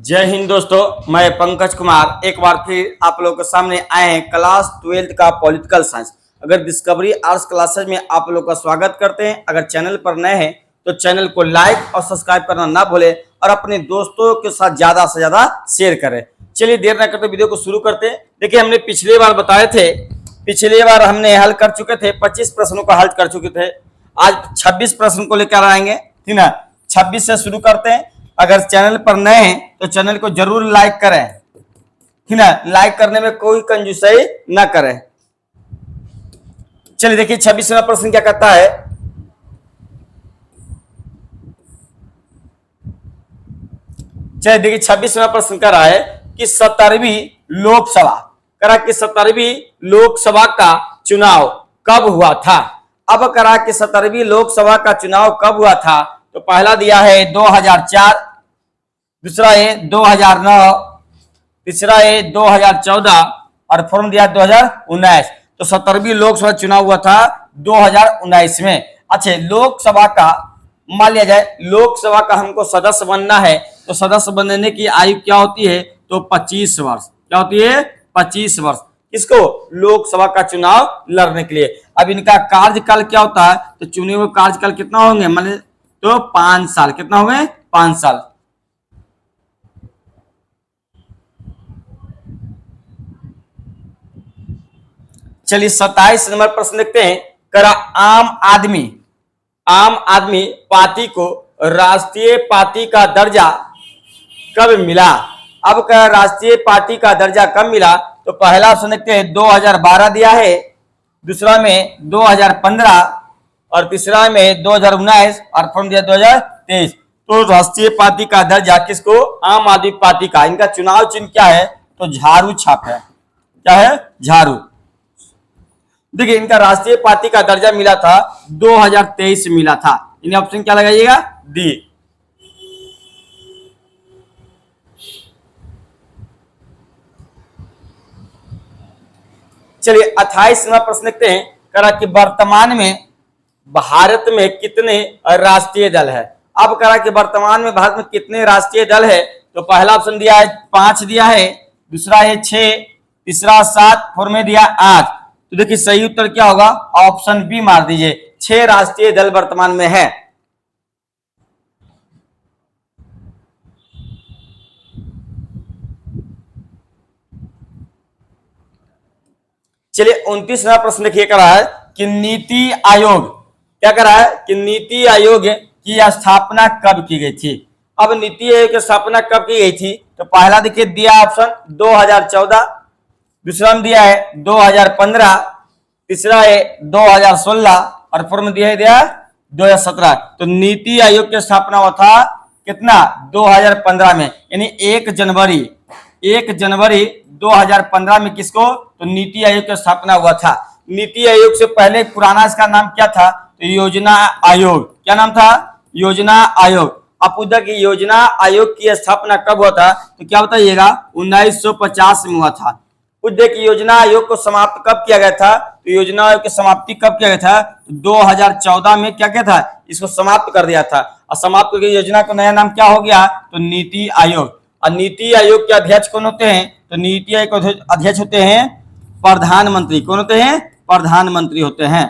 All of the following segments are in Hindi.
जय हिंद दोस्तों, मैं पंकज कुमार एक बार फिर आप लोगों के सामने आए हैं क्लास 12th का पॉलिटिकल साइंस। अगर डिस्कवरी आर्ट्स क्लासेज में आप लोगों का स्वागत करते हैं। अगर चैनल पर नए हैं तो चैनल को लाइक और सब्सक्राइब करना ना भूलें और अपने दोस्तों के साथ ज्यादा से ज्यादा शेयर करें। चलिए देर न करते वीडियो को शुरू करते हैं। देखिए, हमने पिछली बार बताए थे, पिछली बार हमने हल कर चुके थे, 25 प्रश्नों का हल कर चुके थे। आज 26 प्रश्न को लेकर आएंगे, ठीक ना। 26 से शुरू करते हैं। अगर चैनल पर नए हैं तो चैनल को जरूर लाइक करें, ठीक ना। लाइक करने में कोई कंजूसाई ना करें। चलिए देखिए 26वां प्रश्न क्या कहता है। चलिए देखिए 26वां प्रश्न कह रहा है कि 17वीं लोकसभा, करा कि 17वीं लोकसभा का चुनाव कब हुआ था। अब करा कि 17वीं लोकसभा का चुनाव कब हुआ था, तो पहला दिया है 2004, दूसरा है 2009, तीसरा है 2014 और फॉर्म दिया 2019। तो 17वीं लोकसभा चुनाव हुआ था 2019 में। अच्छा, लोकसभा का मान लिया जाए, लोकसभा का हमको सदस्य बनना है तो सदस्य बनने की आयु क्या होती है, तो 25 वर्ष। क्या होती है? 25 वर्ष। किसको? लोकसभा का चुनाव लड़ने के लिए। अब इनका कार्यकाल क्या होता है, तो चुने हुए कार्यकाल कितना होंगे, मान तो 5 साल। कितना होंगे? 5 साल। चलिए 27 नंबर प्रश्न देखते हैं। करा आम आदमी पार्टी को राष्ट्रीय पार्टी का दर्जा कब मिला। अब का राष्ट्रीय पार्टी का दर्जा कब मिला, तो पहला ऑप्शन देखते हैं 2012 दिया है, दूसरा में 2015 और तीसरा में 2019 और फॉर्म दिया 2023। तो राष्ट्रीय पार्टी का दर्जा किसको? आम आदमी पार्टी का। इनका चुनाव चिन्ह क्या है, तो झाड़ू छाप है। क्या है? झाड़ू। देखिए, इनका राष्ट्रीय पार्टी का दर्जा मिला था 2023 में मिला था। इन्हें ऑप्शन क्या लगाइएगा? डी। चलिए 28वां प्रश्न देखते हैं। करा कि वर्तमान में भारत में कितने राष्ट्रीय दल है। अब करा कि वर्तमान में भारत में कितने राष्ट्रीय दल है, तो पहला ऑप्शन दिया है 5 दिया है, दूसरा है 6, तीसरा 7, फोर में दिया 8। तो देखिए सही उत्तर क्या होगा, ऑप्शन बी मार दीजिए। 6 राष्ट्रीय दल वर्तमान में है। चलिए 29वां प्रश्न देखिए, करा है कि नीति आयोग, क्या करा है कि नीति आयोग की स्थापना कब की गई थी। अब नीति आयोग की स्थापना कब की गई थी, तो पहला देखिए दिया ऑप्शन 2014, दूसरा में दिया है 2015, तीसरा है 2016 और फोर्म दिया है 2017। तो नीति आयोग की स्थापना हुआ था कितना? 2015 में, यानी 1 जनवरी 2015 में किसको? तो नीति आयोग की स्थापना हुआ था। नीति आयोग से पहले पुराना इसका नाम क्या था, तो योजना आयोग। क्या नाम था? योजना आयोग। अब उधर की योजना आयोग की स्थापना कब हुआ था, तो क्या बताइएगा? 1950 में हुआ था। उद्योग की योजना आयोग को समाप्त कब किया गया था, तो योजना आयोग की समाप्ति कब किया गया था, तो 2014 में क्या किया था, इसको समाप्त कर दिया था। और समाप्त करके योजना का नया नाम क्या हो गया, तो नीति आयोग। और नीति आयोग के अध्यक्ष कौन होते हैं, तो नीति आयोग के अध्यक्ष होते हैं प्रधानमंत्री। कौन होते हैं? प्रधानमंत्री होते हैं।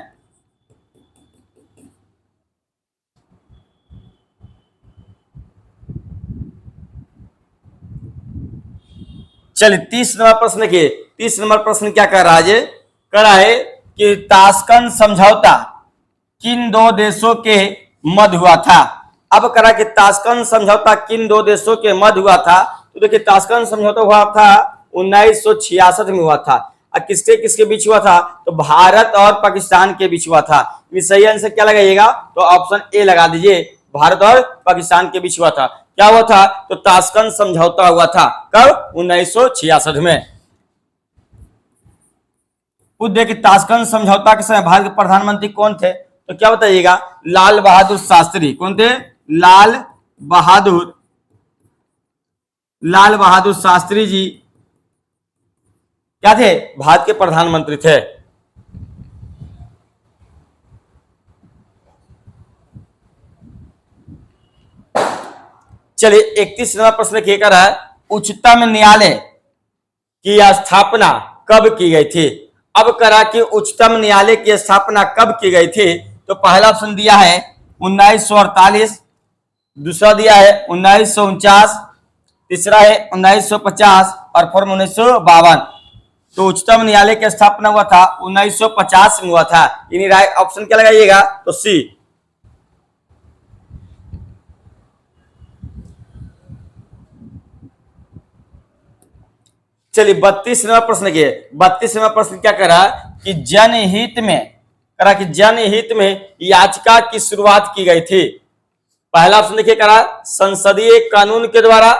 चलिए 30 नंबर प्रश्न देखिए। 30 नंबर प्रश्न क्या कह रहा है, कह रहा है कि ताशकंद समझौता किन 2 देशों के मध्य हुआ था। अब करा कि ताशकंद समझौता किन 2 देशों के मध्य हुआ था, तो देखिए ताशकंद समझौता हुआ था 1966 में हुआ था। और किसके किसके बीच हुआ था, तो भारत और पाकिस्तान के बीच हुआ था। सही आंसर क्या लगाइएगा, तो ऑप्शन ए लगा दीजिए, भारत और पाकिस्तान के बीच हुआ था। क्या हुआ था, तो ताशकंद समझौता हुआ था कब? 1966 में। देखिए ताशकंद समझौता के समय भारत के प्रधानमंत्री कौन थे, तो क्या बताइएगा? लाल बहादुर शास्त्री। कौन थे? लाल बहादुर शास्त्री जी क्या थे? भारत के प्रधानमंत्री थे। चलिए 31 नंबर प्रश्न क्या कर रहा है, उच्चतम न्यायालय की स्थापना कब की गई थी। अब करा कि उच्चतम न्यायालय की स्थापना कब की गई थी, तो पहला ऑप्शन दिया है 1948, दूसरा दिया है 1949, तीसरा है 1950 और फिर 1952। तो उच्चतम न्यायालय की स्थापना हुआ था 1950 में हुआ था। यानी राइट ऑप्शन क्या लगाइएगा, तो सी। चलिए 32 नंबर प्रश्न के 32 नंबर प्रश्न क्या करा कि जनहित में करा कि जनहित में याचिका की शुरुआत की गई थी। पहला ऑप्शन देखिए करा संसदीय कानून के द्वारा,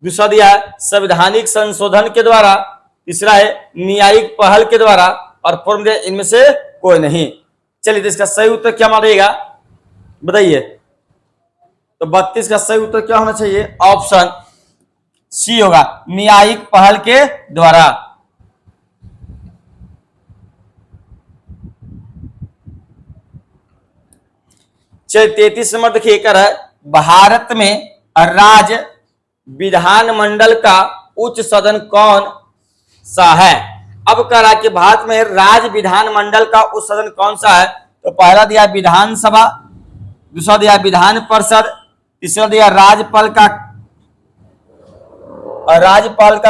दूसरा दिया है संवैधानिक संशोधन के द्वारा, तीसरा है न्यायिक पहल के द्वारा और फोर्म दिया इनमें से कोई नहीं। चलिए तो इसका सही उत्तर क्या मानेगा बताइए। तो 32 का सही उत्तर क्या होना चाहिए, ऑप्शन सी होगा, न्यायिक पहल के द्वारा। चलिए 33 नंबर देखिए कर है, भारत में राज्य विधानमंडल का उच्च सदन कौन सा है। अब कह रहा है कि भारत में राज्य विधानमंडल का उच्च सदन कौन सा है, तो पहला दिया विधानसभा, दूसरा दिया विधान परिषद, तीसरा दिया राज्यपाल का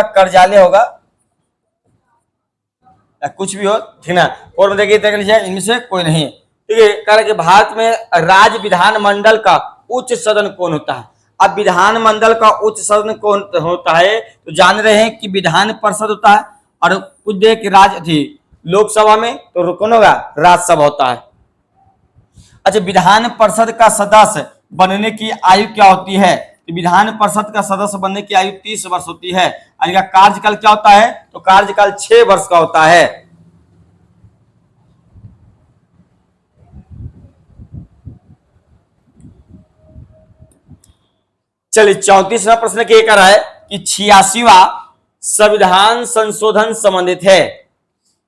कार्यालय होगा या कुछ भी हो, ठीक ना। और देखिए देख लीजिए इनमें से कोई नहीं। ठीक है, कह रहा है कि भारत में राज्य विधानमंडल का उच्च सदन कौन होता है। अब विधानमंडल का उच्च सदन कौन होता है, तो जान रहे हैं कि विधान परिषद होता है और कुछ देर की राज्य थी लोकसभा में, तो कौन होगा, राज्यसभा होता है। अच्छा, विधान परिषद का सदस्य बनने की आयु क्या होती है, तो विधान परिषद का सदस्य बनने की आयु 30 वर्ष होती है। और इनका कार्यकाल क्या होता है, तो कार्यकाल 6 वर्ष का होता है। चलिए 34वां प्रश्न क्या कर रहा है कि 86वां संविधान संशोधन संबंधित है।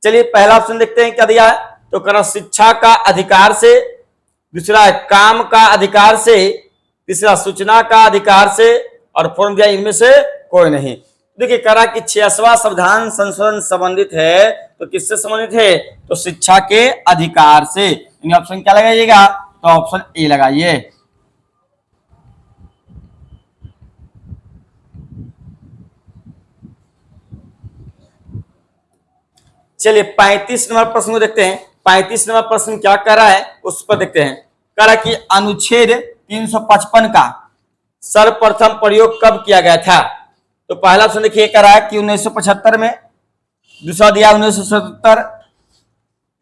चलिए पहला ऑप्शन देखते हैं क्या दिया है, तो करा शिक्षा का अधिकार से, दूसरा है काम का अधिकार से, तीसरा सूचना का अधिकार से और फोर्म दिया इनमें से कोई नहीं। देखिए करा कि 86वां संविधान संशोधन संबंधित है, तो किससे संबंधित है, तो शिक्षा के अधिकार से। इन ऑप्शन क्या लगाइएगा, तो ऑप्शन ए लगाइए। चलिए 35 नंबर प्रश्न को देखते हैं। 35 नंबर प्रश्न क्या कर रहा है उस पर देखते हैं। कह रहा कि अनुच्छेद 355 का सर्वप्रथम प्रयोग कब किया गया था, तो पहला ऑप्शन देखिए कह रहा है कि 1975 में, दूसरा दिया 1977,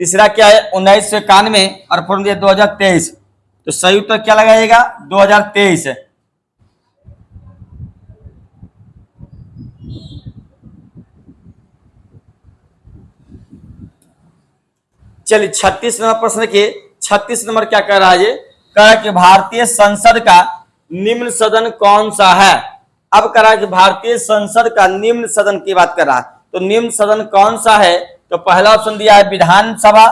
तीसरा क्या है 1991 और फोर्म दिया 2023। तो सही उत्तर क्या लगाइएगा, 2023। चलिए 36 नंबर प्रश्न के 36 नंबर क्या कह रहा है, ये कह रहा है कि भारतीय संसद का निम्न सदन कौन सा है। अब कह रहा है कि भारतीय संसद का निम्न सदन की बात कर रहा है, तो निम्न सदन कौन सा है, तो पहला ऑप्शन दिया है विधानसभा,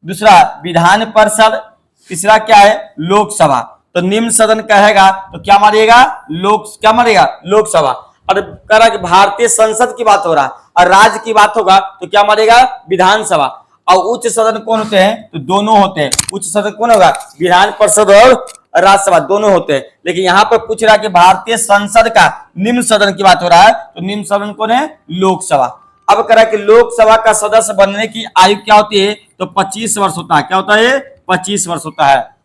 दूसरा विधान परिषद, तीसरा क्या है लोकसभा। तो निम्न सदन कहेगा तो क्या मारिएगा, क्या मारिएगा, लोकसभा। और कह रहा कि भारतीय संसद की बात हो रहा है और राज्य की बात होगा तो क्या मारेगा, विधानसभा। और उच्च सदन कौन होते हैं, तो दोनों होते हैं। उच्च सदन कौन होगा, विधान परिषद और राज्यसभा दोनों होते हैं। लेकिन यहाँ पर पूछ रहा है कि भारतीय संसद का निम्न सदन की बात हो रहा है, तो निम्न सदन कौन है, लोकसभा। अब कह रहा है कि लोकसभा का सदस्य बनने की आयु क्या होती है, तो 25 वर्ष होता है। क्या होता है, 25 वर्ष होता है।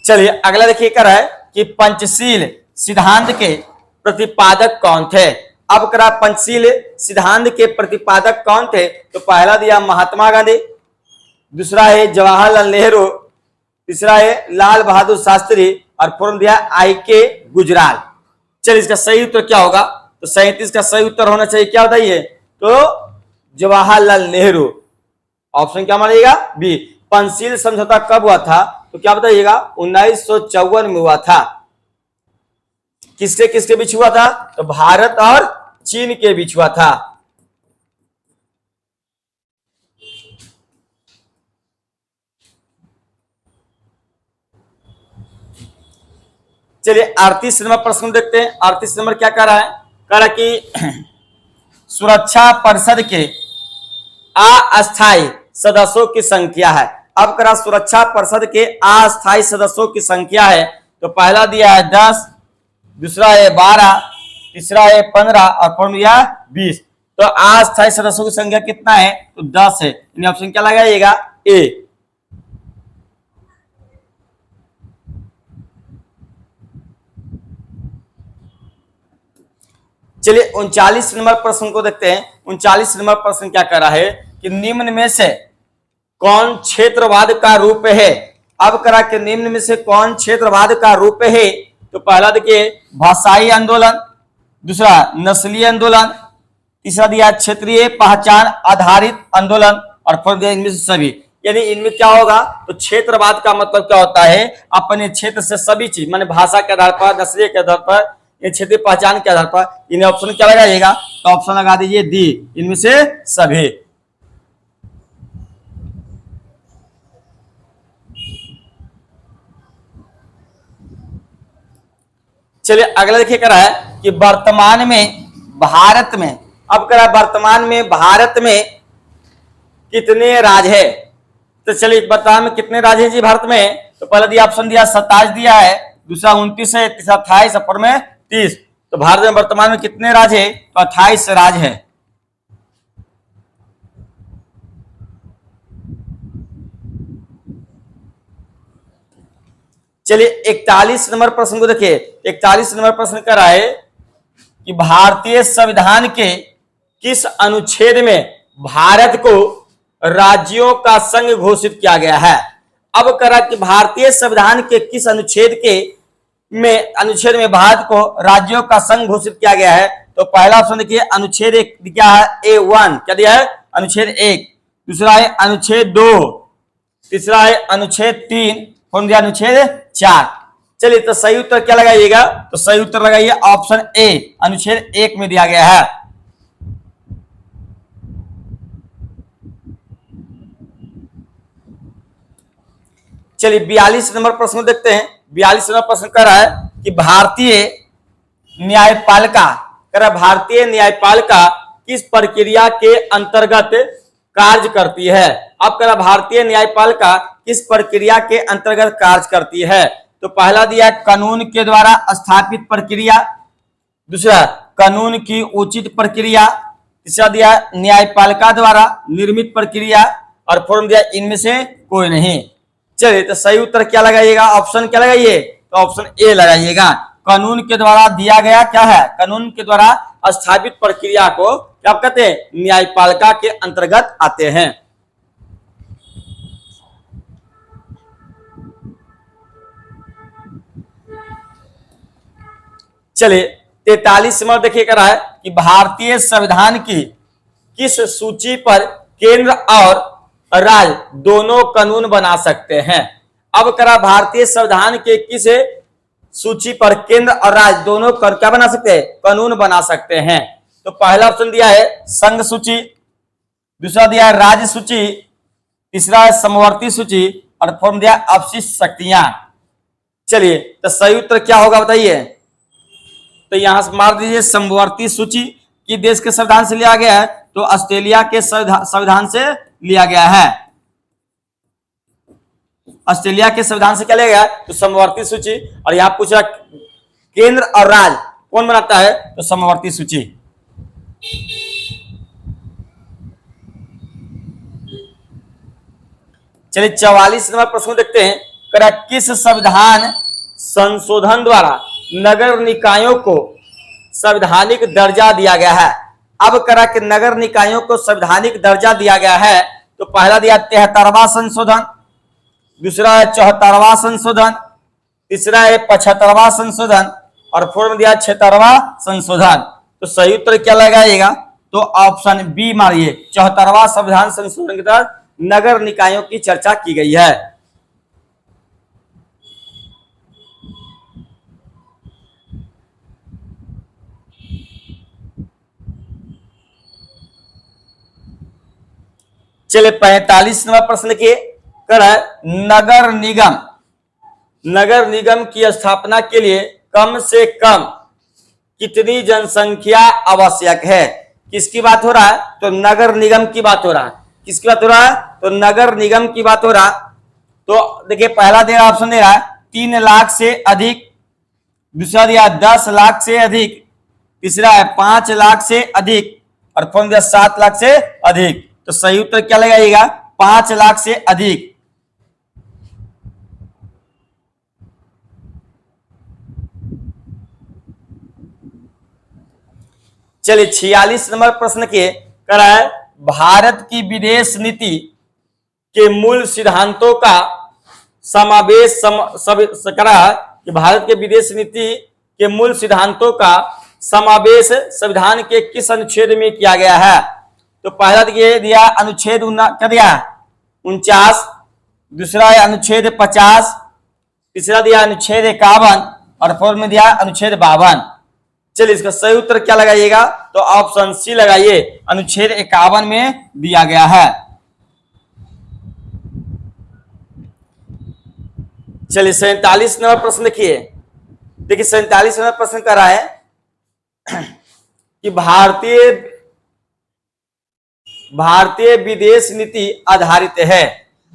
चलिए अगला देखिए कर है कि पंचशील सिद्धांत के प्रतिपादक कौन थे। अब करा पंचशील सिद्धांत के प्रतिपादक कौन थे, तो पहला दिया महात्मा गांधी, दूसरा है जवाहरलाल नेहरू, तीसरा है लाल बहादुर शास्त्री और फोर्म दिया आई.के. गुजराल। चलिए इसका सही उत्तर क्या होगा, तो 37 का सही उत्तर होना चाहिए, क्या बताइए, तो जवाहरलाल नेहरू। ऑप्शन क्या मानिएगा, बी। पंचशील समझौता कब हुआ था, तो क्या बताइएगा, 1954 में हुआ था। किसके किसके बीच हुआ था, तो भारत और चीन के बीच हुआ था। चलिए 38 नंबर प्रश्न देखते हैं। 38 नंबर क्या कह रहा है? कह रहा है कि सुरक्षा परिषद के अस्थायी सदस्यों की संख्या है। अब करा सुरक्षा परिषद के अस्थायी सदस्यों की संख्या है, तो पहला दिया है 10, दूसरा है 12, तीसरा है 15 और फोर्म दिया 20। तो अस्थायी सदस्यों की संख्या कितना है? तो 10 है। इन ऑप्शन क्या लगाइएगा? ए। चलिए 39 नंबर प्रश्न को देखते हैं। 39 नंबर प्रश्न क्या कर रहा है कि निम्न में से कौन क्षेत्रवाद का रूप है? अब करा कि निम्न में से कौन क्षेत्रवाद का रूप है? तो पहला देखिए भाषाई आंदोलन, दूसरा नस्लीय आंदोलन, तीसरा दिया क्षेत्रीय पहचान आधारित आंदोलन और फिर दिया इनमें से सभी। यानी इनमें क्या होगा? तो क्षेत्रवाद का मतलब क्या होता है? अपने क्षेत्र से सभी चीज, माने भाषा के आधार पर, नस्लीय के आधार पर, क्षेत्रीय पहचान के आधार पर। इन्हें ऑप्शन क्या लगाइएगा? तो ऑप्शन लगा दीजिए डी, इनमें से सभी। चलिए अगला देखिए करा है कि वर्तमान में भारत में, अब करा वर्तमान में भारत में कितने राज्य है? तो चलिए वर्तमान में कितने राज्य है जी भारत में? तो पहला दिया ऑप्शन दिया 27 दिया है, दूसरा 29 है, तीसरा 28 और में 30। तो भारत में वर्तमान में कितने राज्य है? तो 28 राज्य है। चलिए 41 नंबर प्रश्न को देखिए। 41 नंबर प्रश्न कर रहा है कि भारतीय संविधान के किस अनुच्छेद में भारत को राज्यों का संघ घोषित किया गया है? अब करा कि भारतीय संविधान के किस अनुच्छेद में भारत को राज्यों का संघ घोषित किया गया है? तो पहला ऑप्शन देखिए अनुच्छेद 1 क्या है? A1 क्या दिया है? अनुच्छेद 1, दूसरा है अनुच्छेद 2, तीसरा है अनुच्छेद 3, कौन दिया? अनुच्छेद 4। चलिए तो सही उत्तर क्या लगाइएगा? तो सही उत्तर लगाइए ऑप्शन ए, अनुच्छेद 1 में दिया गया है। चलिए 42 नंबर प्रश्न देखते हैं। 42 नंबर प्रश्न कर रहा है कि भारतीय न्यायपालिका, भारतीय न्यायपालिका किस प्रक्रिया के अंतर्गत कार्य करती है? अब करा भारतीय न्यायपालिका किस प्रक्रिया के अंतर्गत कार्य करती है? तो पहला दिया कानून के द्वारा स्थापित प्रक्रिया, दूसरा कानून की उचित प्रक्रिया, तीसरा दिया न्यायपालिका द्वारा निर्मित प्रक्रिया और फोर्म दिया इनमें से कोई नहीं। चलिए तो सही उत्तर क्या लगाइएगा? ऑप्शन क्या लगाइए? तो ऑप्शन ए लगाइएगा। कानून के द्वारा दिया गया क्या है? कानून के द्वारा स्थापित प्रक्रिया को क्या कहते हैं? न्यायपालिका के अंतर्गत आते हैं। चलिए 43 नंबर देखिए कर रहा है कि भारतीय संविधान की किस सूची पर केंद्र और राज्य दोनों कानून बना सकते हैं? अब करा भारतीय संविधान के किस सूची पर केंद्र और राज्य दोनों क्या बना सकते हैं? कानून बना सकते हैं। तो पहला ऑप्शन दिया है संघ सूची, दूसरा दिया है राज्य सूची, तीसरा है समवर्ती सूची और फोर्म दिया अपशिष्ट शक्तियां। चलिए तो सही उत्तर क्या होगा बताइए? तो यहां से मार दीजिए समवर्ती सूची की देश के संविधान से लिया गया है, तो ऑस्ट्रेलिया के संविधान से लिया गया है। ऑस्ट्रेलिया के संविधान से क्या लिया गया? तो समवर्ती सूची। और यहां पूछ रहा केंद्र और राज्य कौन बनाता है? तो समवर्ती सूची। चलिए 44 नंबर प्रश्न देखते हैं। करा किस संविधान संशोधन द्वारा नगर निकायों को संवैधानिक दर्जा दिया गया है? अब करा कि नगर निकायों को संवैधानिक दर्जा दिया गया है, तो पहला दिया 73वां संशोधन, दूसरा है 74वां संशोधन, तीसरा है 75वां संशोधन और फोर्थ दिया 76वां संशोधन। तो सही उत्तर क्या लगाइएगा? तो ऑप्शन बी मारिए, 74वां संविधान संशोधन के तहत नगर निकायों की चर्चा की गई है। चलिए 45 नंबर प्रश्न लिखिए। कर नगर निगम नगर निगम की स्थापना के लिए कम से कम कितनी जनसंख्या आवश्यक है? किसकी बात हो रहा है? तो नगर निगम की बात हो रहा है। किसकी बात हो रहा है? तो नगर निगम की बात हो रहा है। तो देखिए पहला दे रहा ऑप्शन दे रहा है 3 लाख से अधिक, दूसरा दिया 10 लाख से अधिक, तीसरा है 5 लाख से अधिक और फोर्थ दिया 7 लाख से अधिक। तो सही उत्तर क्या लगाइएगा? 5 लाख से अधिक। चलिए 46 नंबर प्रश्न के करा है भारत की विदेश नीति के मूल सिद्धांतों का समावेश करा है कि भारत के विदेश नीति के मूल सिद्धांतों का समावेश संविधान के किस अनुच्छेद में किया गया है? तो पहला दिया अनुच्छेद क्या दिया 49, दूसरा है अनुच्छेद 50, तीसरा दिया अनुच्छेद 51 और फोर्थ में दिया अनुच्छेद 52। चलिए इसका सही उत्तर क्या लगाइएगा? तो ऑप्शन सी लगाइए, अनुच्छेद 51 में दिया गया है। चलिए 47 नंबर प्रश्न देखिए। देखिए 47 नंबर प्रश्न कर रहा है कि भारतीय विदेश नीति आधारित है।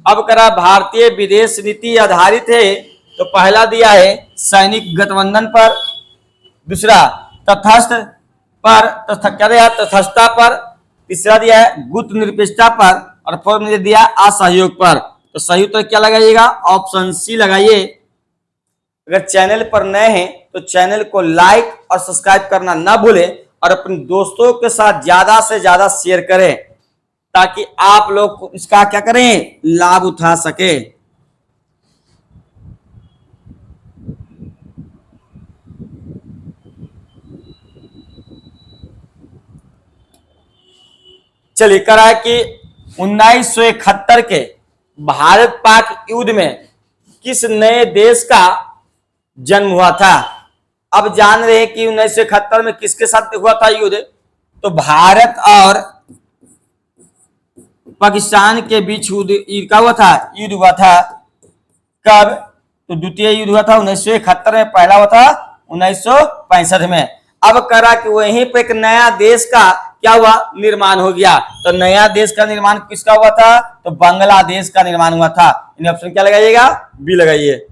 अब करा भारतीय विदेश नीति आधारित है तो पहला दिया है सैनिक गठबंधन पर, दूसरा तटस्थ पर, तटस्थता पर, तीसरा दिया है गुप्त निरपेक्षता पर और फोर्थ में दिया असहयोग पर। तो सही उत्तर क्या लगाइएगा? ऑप्शन सी लगाइए। अगर चैनल पर नए हैं तो चैनल को लाइक और सब्सक्राइब करना ना भूलें और अपने दोस्तों के साथ ज्यादा से ज्यादा शेयर करें ताकि आप लोग इसका क्या करें? लाभ उठा सके। चलिए करा है कि 1971 के भारत पाक युद्ध में किस नए देश का जन्म हुआ था? अब जान रहे हैं कि 1971 में किसके साथ हुआ था युद्ध? तो भारत और पाकिस्तान के बीच युद्ध का हुआ था। युद्ध हुआ था कब? तो द्वितीय युद्ध हुआ था 1971 में, पहला हुआ था 1965 में। अब करा कि वहीं पे एक नया देश का क्या हुआ? निर्माण हो गया। तो नया देश का निर्माण किसका हुआ था? तो बांग्लादेश का निर्माण हुआ था। इन ऑप्शन क्या लगाइएगा? बी लगाइए।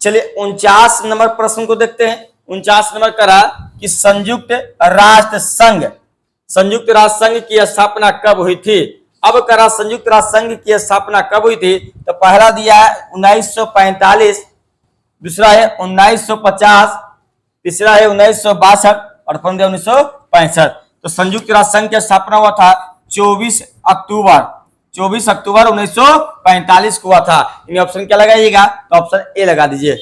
चलिए 49 नंबर प्रश्न को देखते हैं। 49 नंबर करा कि संयुक्त राष्ट्र संघ की स्थापना कब हुई थी? अब करा संयुक्त राष्ट्र संघ की स्थापना कब हुई थी? तो पहला दिया है 1945, दूसरा है 1950, तीसरा है 1962 और फोर्थ दिया 1965। तो संयुक्त राष्ट्र संघ की स्थापना हुआ था 24 अक्टूबर 1945 को हुआ था। इन ऑप्शन क्या लगाइएगा? तो ऑप्शन ए लगा दीजिए।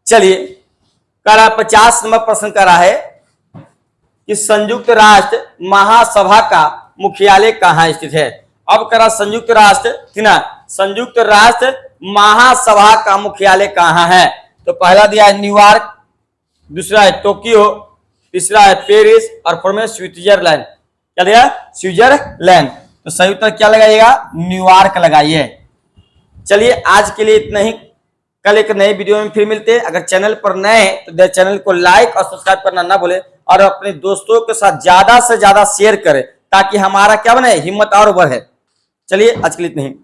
चलिए करा 50 नंबर प्रश्न करा है कि संयुक्त राष्ट्र महासभा का मुख्यालय कहाँ स्थित है? अब करा संयुक्त राष्ट्र महासभा का मुख्यालय कहाँ है? तो पहला दिया है न्यूयॉर्क, दूसरा है टोक्यो, तीसरा है पेरिस और फोर्थ में स्विट्जरलैंड। क्या दिया? स्विट्जरलैंड। तो सही उत्तर क्या लगाइएगा? न्यूयॉर्क लगाइए। चलिए आज के लिए इतना ही। कल एक नए वीडियो में फिर मिलते हैं। अगर चैनल पर नए हैं तो चैनल को लाइक और सब्सक्राइब करना ना भूलें और अपने दोस्तों के साथ ज्यादा से ज्यादा शेयर करें ताकि हमारा क्या बने? हिम्मत और बढ़े। चलिए आज के लिए इतना ही।